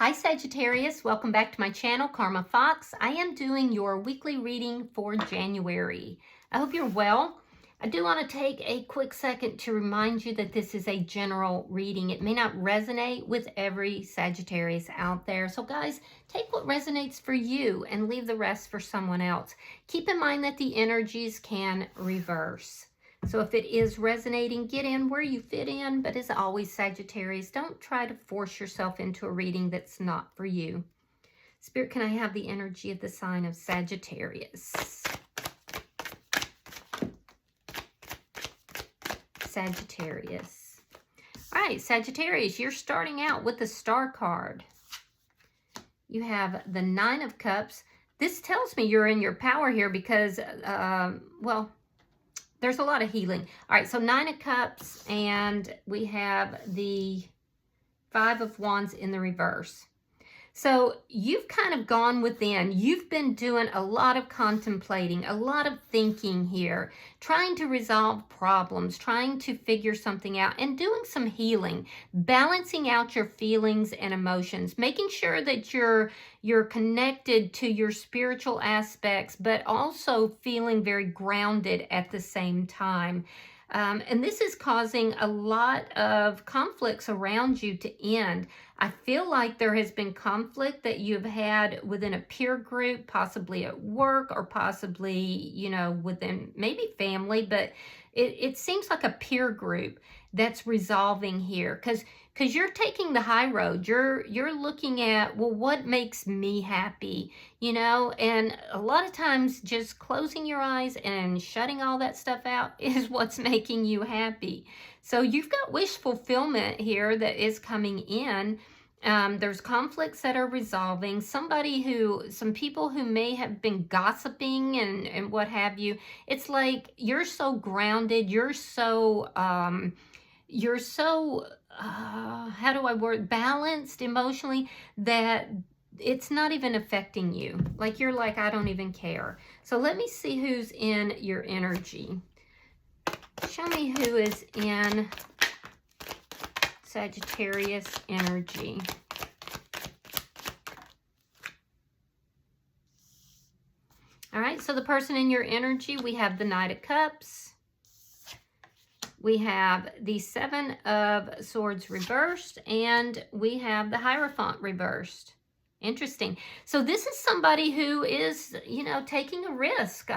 Hi Sagittarius, welcome back to my channel, Karma Fox. I am doing your weekly reading for January. I hope you're well. I do want to take a quick second to remind you that this is a general reading. It may not resonate with every Sagittarius out there. So guys, take what resonates for you and leave the rest for someone else. Keep in mind that the energies can reverse. So if it is resonating, get in where you fit in. But as always, Sagittarius, don't try to force yourself into a reading that's not for you. Spirit, can I have the energy of the sign of Sagittarius? Sagittarius. All right, Sagittarius, you're starting out with the Star card. You have the Nine of Cups. This tells me you're in your power here because, well, there's a lot of healing. All right, so Nine of Cups, and we have the Five of Wands in the reverse. So you've kind of gone within. You've been doing a lot of contemplating, a lot of thinking here, trying to resolve problems, trying to figure something out, and doing some healing, balancing out your feelings and emotions, making sure that you're connected to your spiritual aspects, but also feeling very grounded at the same time. And this is causing a lot of conflicts around you to end. I feel like there has been conflict that you've had within a peer group, possibly at work, or possibly, you know, within maybe family, but it seems like a peer group that's resolving here because you're taking the high road. You're looking at, well, what makes me happy, you know? And a lot of times just closing your eyes and shutting all that stuff out is what's making you happy. So you've got wish fulfillment here that is coming in. There's conflicts that are resolving. Some people who may have been gossiping and what have you. It's like you're so grounded. You're so how do I word, balanced emotionally that it's not even affecting you. Like you're like, I don't even care. So let me see who's in your energy. Show me who is in Sagittarius energy. All right, so the person in your energy, we have the Knight of Cups. We have the Seven of Swords reversed, and we have the Hierophant reversed. Interesting. So this is somebody who is, you know, taking a risk.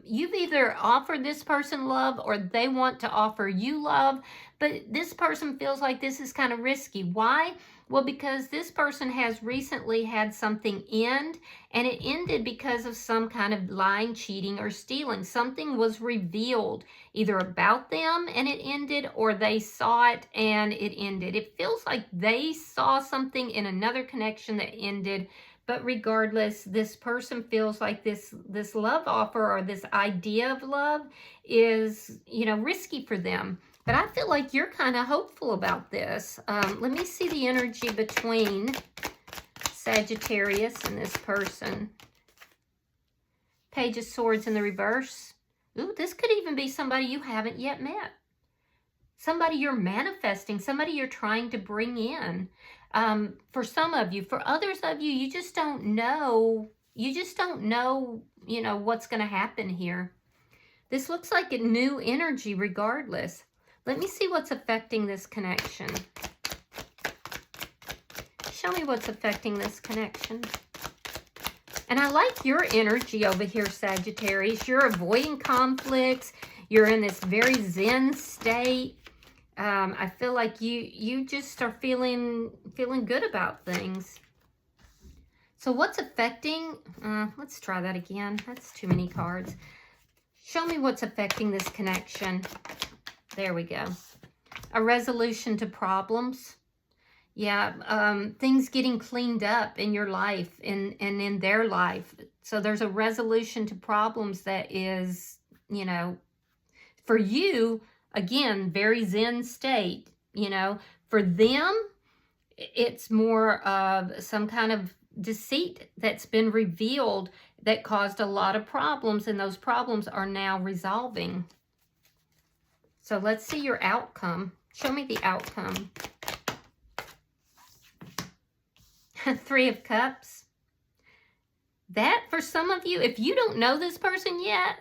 You've either offered this person love or they want to offer you love, but this person feels like this is kind of risky. Why? Well, because this person has recently had something end, and it ended because of some kind of lying, cheating, or stealing. Something was revealed either about them and it ended, or they saw it and it ended. It feels like they saw something in another connection that ended, but regardless, this person feels like this love offer or this idea of love is, you know, risky for them. But I feel like you're kind of hopeful about this. Let me see the energy between Sagittarius and this person. Page of Swords in the reverse. Ooh, this could even be somebody you haven't yet met. Somebody you're manifesting, somebody you're trying to bring in. For some of you, for others of you, you just don't know. You just don't know, you know, what's going to happen here. This looks like a new energy regardless. Let me see what's affecting this connection. Show me what's affecting this connection. And I like your energy over here, Sagittarius. You're avoiding conflicts. You're in this very zen state. I feel like you just are feeling good about things. So what's affecting? Let's try that again. That's too many cards. Show me what's affecting this connection. There we go. A resolution to problems. Yeah, things getting cleaned up in your life and in their life. So there's a resolution to problems that is, you know, for you, again, very zen state. You know, for them, it's more of some kind of deceit that's been revealed that caused a lot of problems, and those problems are now resolving. So let's see your outcome. Show me the outcome. Three of Cups. That, for some of you, if you don't know this person yet,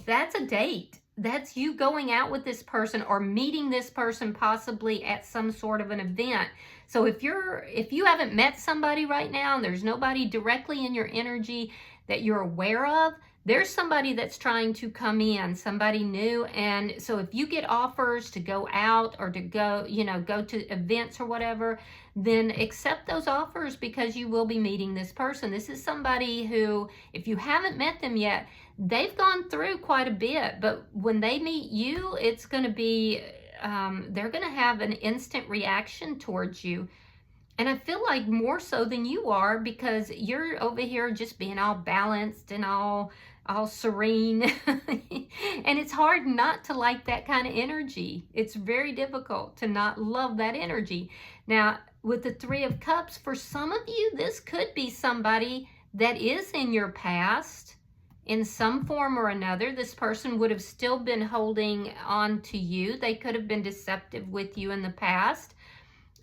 that's a date. That's you going out with this person or meeting this person possibly at some sort of an event. So if you haven't met somebody right now and there's nobody directly in your energy that you're aware of, there's somebody that's trying to come in, somebody new. And so if you get offers to go out or to go, go to events or whatever, then accept those offers because you will be meeting this person. This is somebody who, if you haven't met them yet, they've gone through quite a bit, but when they meet you, it's going to be, they're going to have an instant reaction towards you. And I feel like more so than you are, because you're over here just being all balanced and all serene. And it's hard not to like that kind of energy. It's very difficult to not love that energy. Now, with the Three of Cups, for some of you, this could be somebody that is in your past in some form or another. This person would have still been holding on to you. They could have been deceptive with you in the past.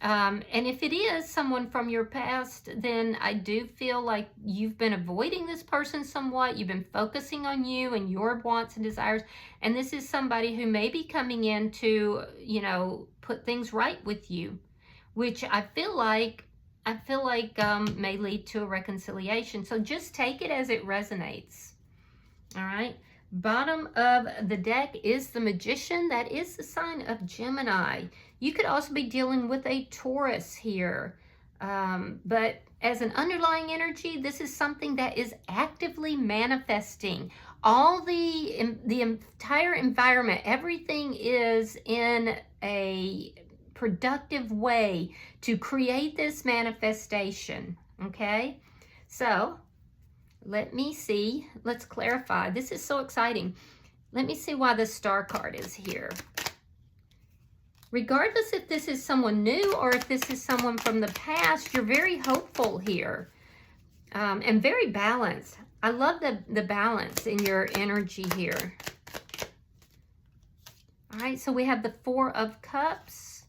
And if it is someone from your past, then I do feel like you've been avoiding this person somewhat. You've been focusing on you and your wants and desires. And this is somebody who may be coming in to, put things right with you, which I feel like may lead to a reconciliation. So just take it as it resonates. All right. Bottom of the deck is the Magician. That is the sign of Gemini. You could also be dealing with a Taurus here. But as an underlying energy, this is something that is actively manifesting. All the entire environment, everything is in a productive way to create this manifestation. Okay? So, let me see. Let's clarify. This is so exciting. Let me see why the Star card is here. Regardless if this is someone new or if this is someone from the past, you're very hopeful here and very balanced. I love the balance in your energy here. All right, so we have the Four of Cups.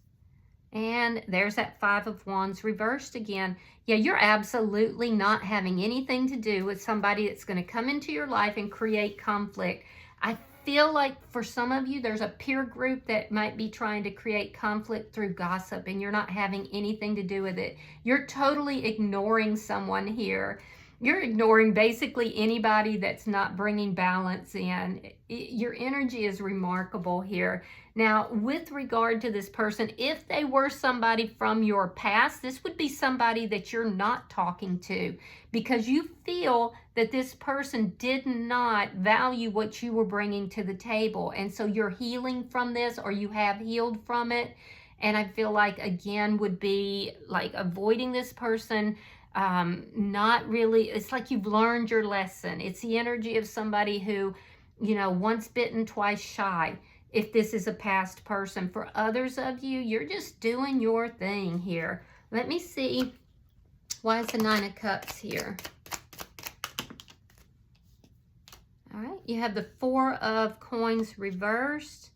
And there's that Five of Wands reversed again. Yeah, you're absolutely not having anything to do with somebody that's going to come into your life and create conflict. I feel like for some of you, there's a peer group that might be trying to create conflict through gossip, and you're not having anything to do with it. You're totally ignoring someone here. You're ignoring basically anybody that's not bringing balance in. Your energy is remarkable here. Now, with regard to this person, if they were somebody from your past, this would be somebody that you're not talking to because you feel that this person did not value what you were bringing to the table. And so you're healing from this, or you have healed from it. And I feel like, again, would be like avoiding this person. Not really, it's like you've learned your lesson. It's the energy of somebody who, once bitten, twice shy. If this is a past person. For others of you, you're just doing your thing here. Let me see. Why is the Nine of Cups here? All right, you have the Four of Coins reversed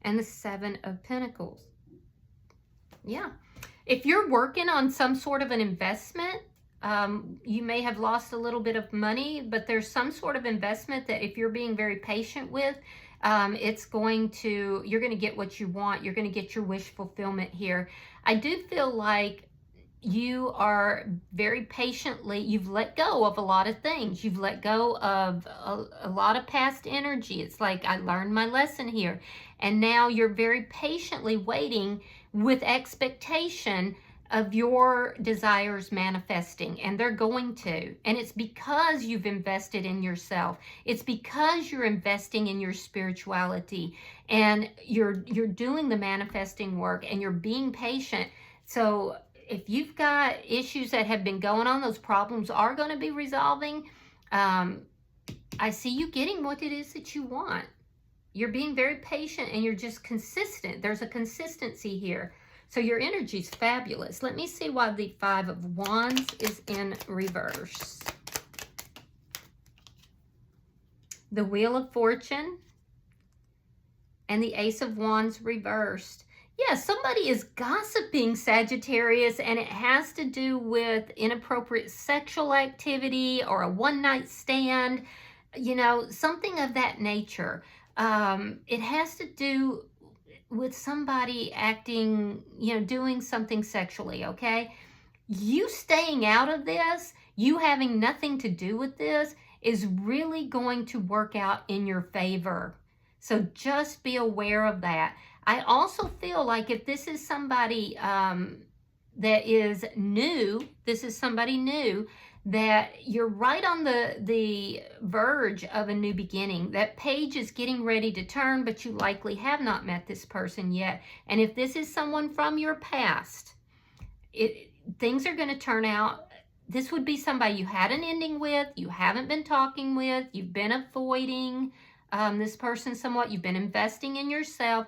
and the Seven of Pentacles. Yeah. If you're working on some sort of an investment, you may have lost a little bit of money, but there's some sort of investment that if you're being very patient with, you're going to get what you want. You're going to get your wish fulfillment here. I do feel like you are very patiently, you've let go of a lot of things. You've let go of a lot of past energy. It's like, I learned my lesson here. And now you're very patiently waiting with expectation of your desires manifesting, and they're going to. And it's because you've invested in yourself. It's because you're investing in your spirituality, and you're doing the manifesting work, and you're being patient. So if you've got issues that have been going on, those problems are going to be resolving. I see you getting what it is that you want. You're being very patient, and you're just consistent. There's a consistency here. So your energy is fabulous. Let me see why the Five of Wands is in reverse. The Wheel of Fortune and the Ace of Wands reversed. Yeah, somebody is gossiping, Sagittarius, and it has to do with inappropriate sexual activity or a one-night stand, you know, something of that nature. It has to do with somebody acting, you know, doing something sexually, okay? You staying out of this, you having nothing to do with this, is really going to work out in your favor. So just be aware of that. I also feel like if this is somebody that is new, this is somebody new, that you're right on the verge of a new beginning. That page is getting ready to turn, but you likely have not met this person yet. And if this is someone from your past, things are going to turn out. This would be somebody you had an ending with, you haven't been talking with, you've been avoiding this person somewhat, you've been investing in yourself.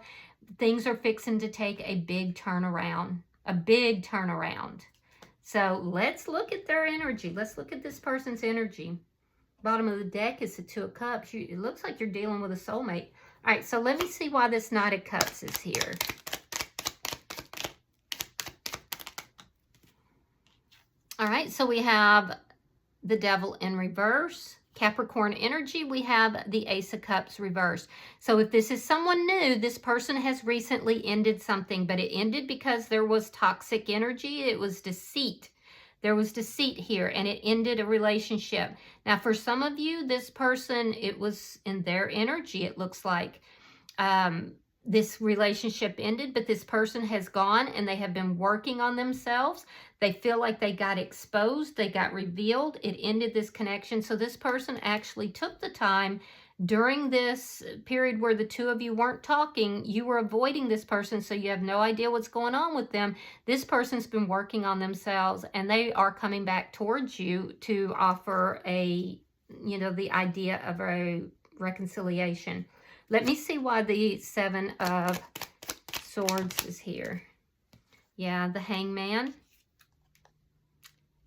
Things are fixing to take a big turnaround, a big turnaround. So let's look at their energy. Let's look at this person's energy. Bottom of the deck is the Two of Cups. It looks like you're dealing with a soulmate. All right, so let me see why this Knight of Cups is here. All right, so we have the Devil in reverse. Capricorn energy, we have the Ace of Cups reversed. So if this is someone new, this person has recently ended something, but it ended because there was toxic energy. It was deceit. There was deceit here, and it ended a relationship. Now, for some of you, this person, it was in their energy, it looks like. This relationship ended, but this person has gone and they have been working on themselves. They feel like they got exposed, they got revealed, it ended this connection. So this person actually took the time during this period where the two of you weren't talking. You were avoiding this person, so you have no idea what's going on with them. This person's been working on themselves, and they are coming back towards you to offer a, you know, the idea of a reconciliation. Let me see why the Seven of Swords is here. Yeah, the Hangman.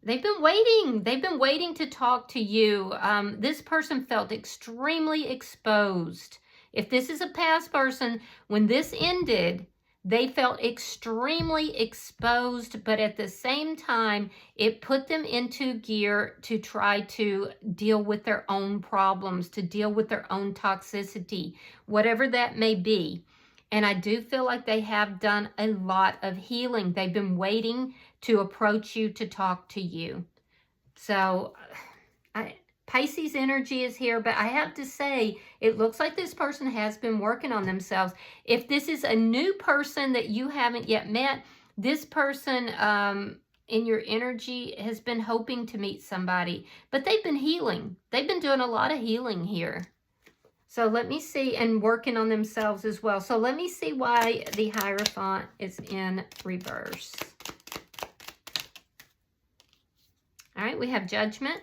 They've been waiting. They've been waiting to talk to you. This person felt extremely exposed. If this is a past person, when this ended, they felt extremely exposed, but at the same time, it put them into gear to try to deal with their own problems, to deal with their own toxicity, whatever that may be. And I do feel like they have done a lot of healing. They've been waiting to approach you, to talk to you. So Pisces energy is here, but I have to say, it looks like this person has been working on themselves. If this is a new person that you haven't yet met, this person in your energy has been hoping to meet somebody, but they've been healing. They've been doing a lot of healing here. So let me see, and working on themselves as well. So let me see why the Hierophant is in reverse. All right, we have Judgment.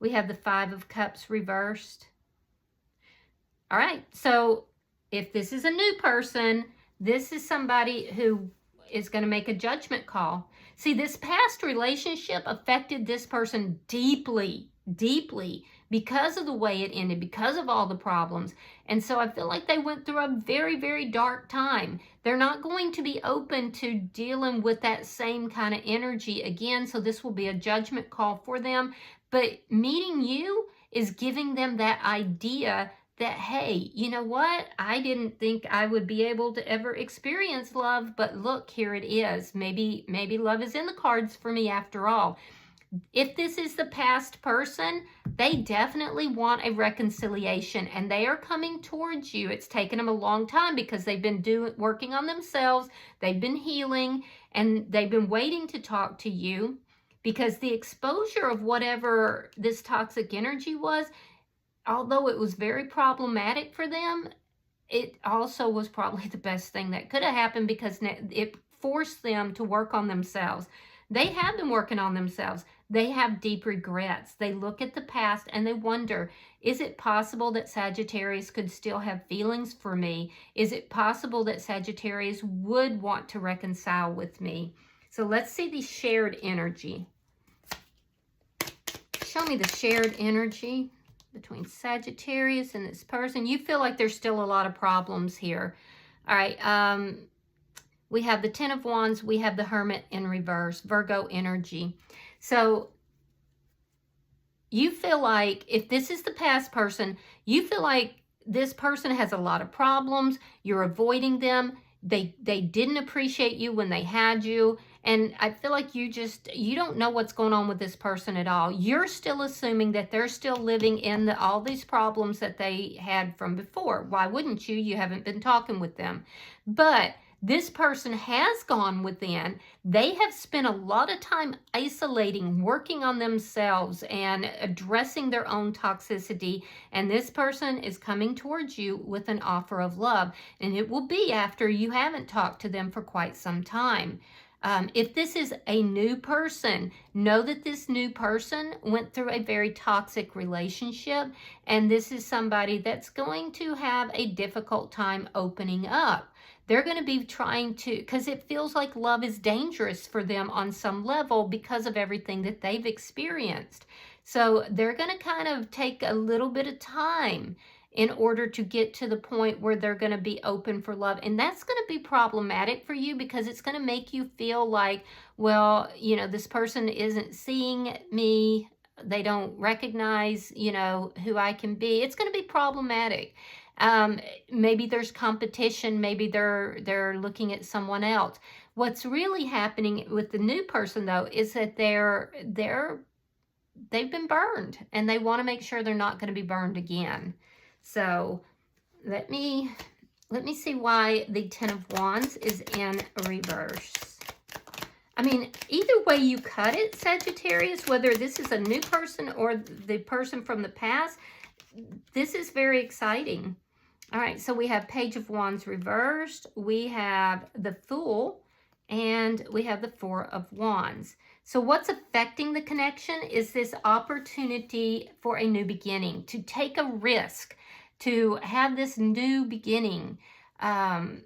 We have the Five of Cups reversed. All right, so if this is a new person, this is somebody who is going to make a judgment call. See, this past relationship affected this person deeply, deeply, because of the way it ended, because of all the problems. And so I feel like they went through a very, very dark time. They're not going to be open to dealing with that same kind of energy again. So this will be a judgment call for them. But meeting you is giving them that idea that, hey, you know what? I didn't think I would be able to ever experience love, but look, here it is. Maybe love is in the cards for me after all. If this is the past person, they definitely want a reconciliation, and they are coming towards you. It's taken them a long time because they've been working on themselves. They've been healing, and they've been waiting to talk to you because the exposure of whatever this toxic energy was, although it was very problematic for them, it also was probably the best thing that could have happened because it forced them to work on themselves. They have been working on themselves. They have deep regrets. They look at the past and they wonder, is it possible that Sagittarius could still have feelings for me? Is it possible that Sagittarius would want to reconcile with me? So let's see the shared energy. Show me the shared energy between Sagittarius and this person. You feel like there's still a lot of problems here. All right. we have the Ten of Wands, we have the Hermit in reverse, Virgo energy. So you feel like if this is the past person, you feel like this person has a lot of problems, you're avoiding them, they didn't appreciate you when they had you, and I feel like you don't know what's going on with this person at all. You're still assuming that they're still living in all these problems that they had from before. Why wouldn't you? You haven't been talking with them. But this person has gone within. They have spent a lot of time isolating, working on themselves, and addressing their own toxicity. And this person is coming towards you with an offer of love. And it will be after you haven't talked to them for quite some time. If this is a new person, know that this new person went through a very toxic relationship. And this is somebody that's going to have a difficult time opening up. They're going to be trying to, because it feels like love is dangerous for them on some level because of everything that they've experienced. So they're going to kind of take a little bit of time in order to get to the point where they're going to be open for love. And that's going to be problematic for you because it's going to make you feel like, well, you know, this person isn't seeing me. They don't recognize, you know, who I can be. It's going to be problematic. Maybe there's competition. Maybe they're looking at someone else. What's really happening with the new person, though, is that they've been burned, and they want to make sure they're not going to be burned again. So let me see why the Ten of Wands is in reverse. I mean, either way you cut it, Sagittarius, whether this is a new person or the person from the past, this is very exciting. All right, so we have Page of Wands reversed, we have the Fool, and we have the Four of Wands. So what's affecting the connection is this opportunity for a new beginning, to take a risk, to have this new beginning. I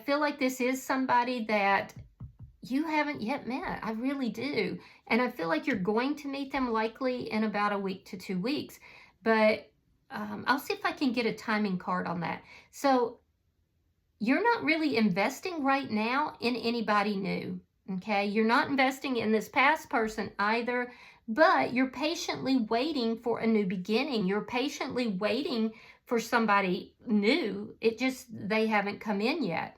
feel like this is somebody that you haven't yet met. I really do. And I feel like you're going to meet them likely in about a week to 2 weeks. But I'll see if I can get a timing card on that. So you're not really investing right now in anybody new. Okay, you're not investing in this past person either, but you're patiently waiting for a new beginning. You're patiently waiting for somebody new. It just, they haven't come in yet.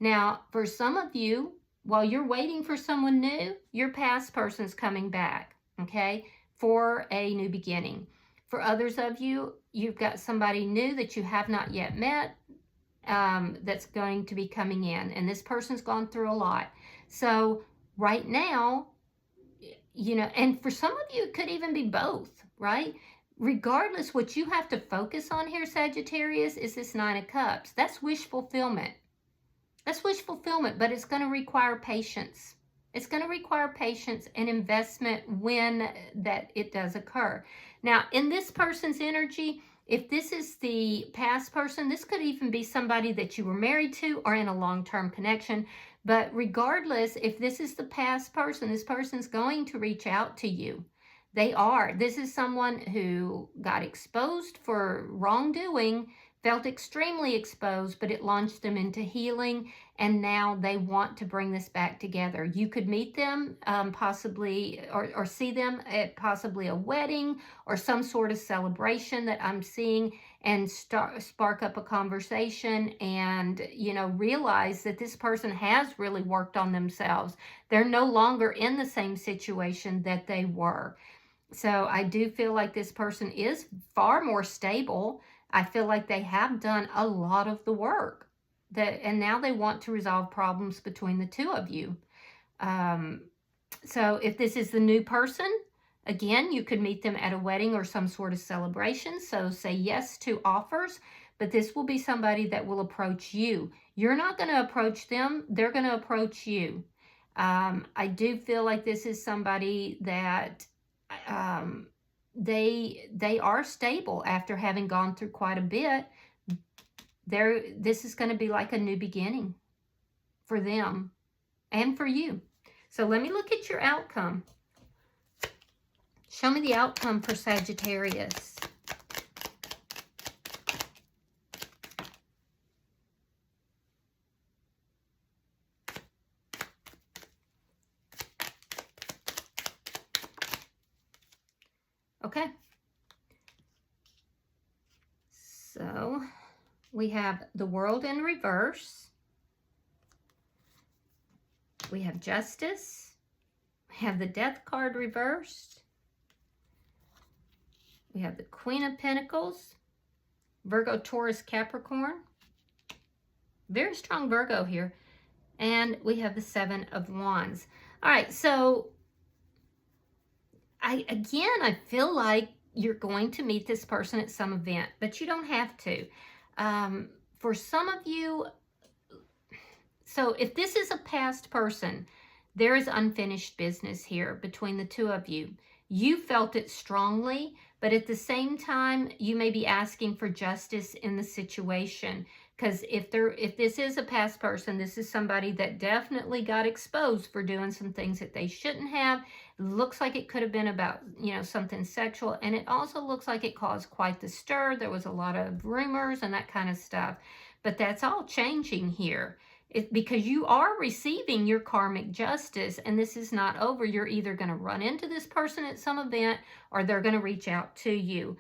Now, for some of you, while you're waiting for someone new, your past person's coming back, okay, for a new beginning. For others of you, you've got somebody new that you have not yet met that's going to be coming in, and this person's gone through a lot. So right now, you know, and for some of you, it could even be both, right? Regardless, what you have to focus on here, Sagittarius, is this Nine of Cups. That's wish fulfillment. That's wish fulfillment, but it's going to require patience. It's going to require patience and investment when that it does occur. Now, in this person's energy, if this is the past person, this could even be somebody that you were married to or in a long-term connection. But regardless, if this is the past person, this person's going to reach out to you. They are. This is someone who got exposed for wrongdoing, felt extremely exposed, but it launched them into healing, and now they want to bring this back together. You could meet them possibly, or see them at possibly a wedding or some sort of celebration that I'm seeing, and spark up a conversation and, you know, realize that this person has really worked on themselves. They're no longer in the same situation that they were. So I do feel like this person is far more stable. I feel like they have done a lot of the work, and now they want to resolve problems between the two of you. So if this is the new person, again, you could meet them at a wedding or some sort of celebration. So say yes to offers, but this will be somebody that will approach you. You're not going to approach them. They're going to approach you. I do feel like this is somebody that they are stable after having gone through quite a bit. This is going to be like a new beginning for them and for you. So let me look at your outcome. Show me the outcome for Sagittarius. Okay. So we have the World in reverse. We have Justice. We have the Death card reversed. We have the Queen of Pentacles. Virgo, Taurus, Capricorn. Very strong Virgo here. And we have the Seven of Wands. All right, so I feel like you're going to meet this person at some event, but you don't have to. For some of you, so if this is a past person, there is unfinished business here between the two of you. You felt it strongly, but at the same time, you may be asking for justice in the situation. Because if this is a past person, this is somebody that definitely got exposed for doing some things that they shouldn't have. It looks like it could have been about, something sexual. And it also looks like it caused quite the stir. There was a lot of rumors and that kind of stuff. But that's all changing here. Because you are receiving your karmic justice, and this is not over. You're either going to run into this person at some event, or they're going to reach out to you.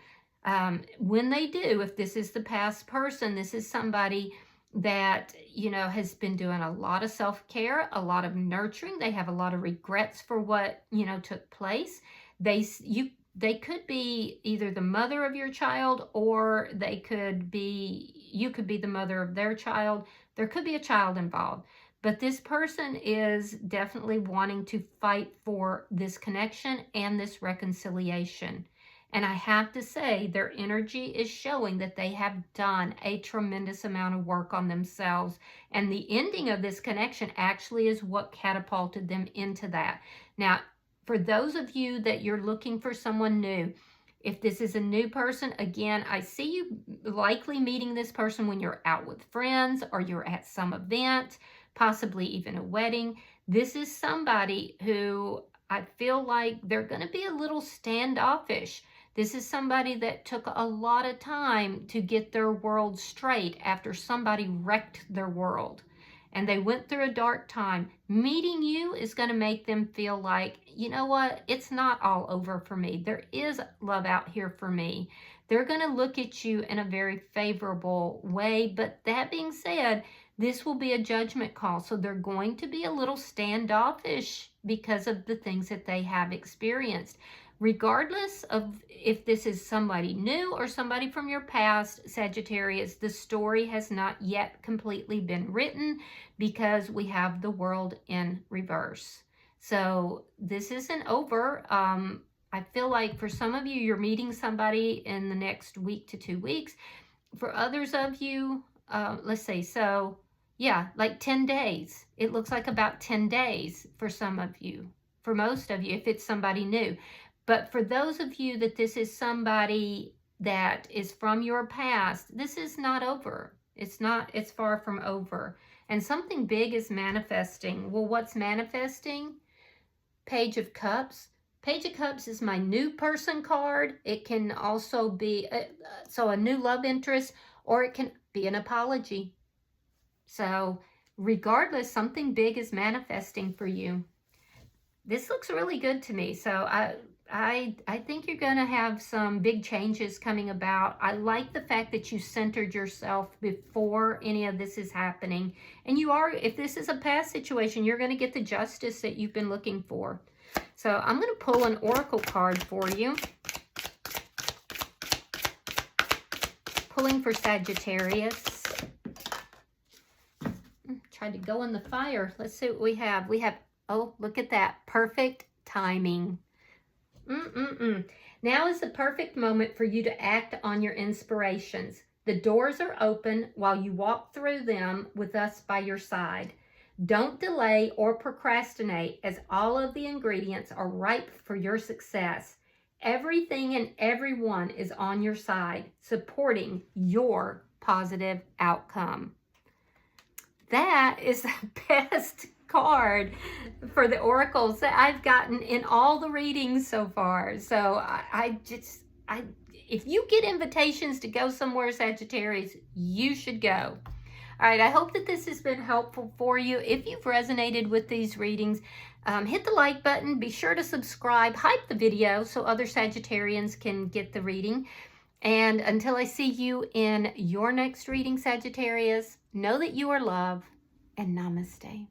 When they do, if this is the past person, this is somebody that, has been doing a lot of self-care, a lot of nurturing. They have a lot of regrets for what, took place. They could be either the mother of your child, or you could be the mother of their child. There could be a child involved, but this person is definitely wanting to fight for this connection and this reconciliation. And I have to say, their energy is showing that they have done a tremendous amount of work on themselves. And the ending of this connection actually is what catapulted them into that. Now, for those of you that you're looking for someone new, if this is a new person, again, I see you likely meeting this person when you're out with friends or you're at some event, possibly even a wedding. This is somebody who I feel like they're going to be a little standoffish. This is somebody that took a lot of time to get their world straight after somebody wrecked their world. And they went through a dark time. Meeting you is going to make them feel like, you know what, it's not all over for me. There is love out here for me. They're going to look at you in a very favorable way. But that being said, this will be a judgment call. So they're going to be a little standoffish because of the things that they have experienced. Regardless of if this is somebody new or somebody from your past, Sagittarius, the story has not yet completely been written because we have the World in reverse. So this isn't over. I feel like for some of you, you're meeting somebody in the next week to 2 weeks. For others of you, let's say, so yeah, like 10 days. It looks like about 10 days for some of you. For most of you, if it's somebody new. But for those of you that this is somebody that is from your past, this is not over. It's far from over. And something big is manifesting. Well, what's manifesting? Page of Cups. Page of Cups is my new person card. It can also be a new love interest, or it can be an apology. So regardless, something big is manifesting for you. This looks really good to me. So I think you're going to have some big changes coming about. I like the fact that you centered yourself before any of this is happening. And you are, if this is a past situation, you're going to get the justice that you've been looking for. So I'm going to pull an oracle card for you. Pulling for Sagittarius. Tried to go in the fire. Let's see what we have. We have, oh, look at that. Perfect timing. Now is the perfect moment for you to act on your inspirations. The doors are open while you walk through them with us by your side. Don't delay or procrastinate, as all of the ingredients are ripe for your success. Everything and everyone is on your side, supporting your positive outcome. That is the best card for the oracles that I've gotten in all the readings so far. So if you get invitations to go somewhere, Sagittarius, you should go. All right, I hope that this has been helpful for you. If you've resonated with these readings, Hit the like button. Be sure to subscribe. Hype the video so other Sagittarians can get the reading. And until I see you in your next reading, Sagittarius, know that you are loved, and namaste.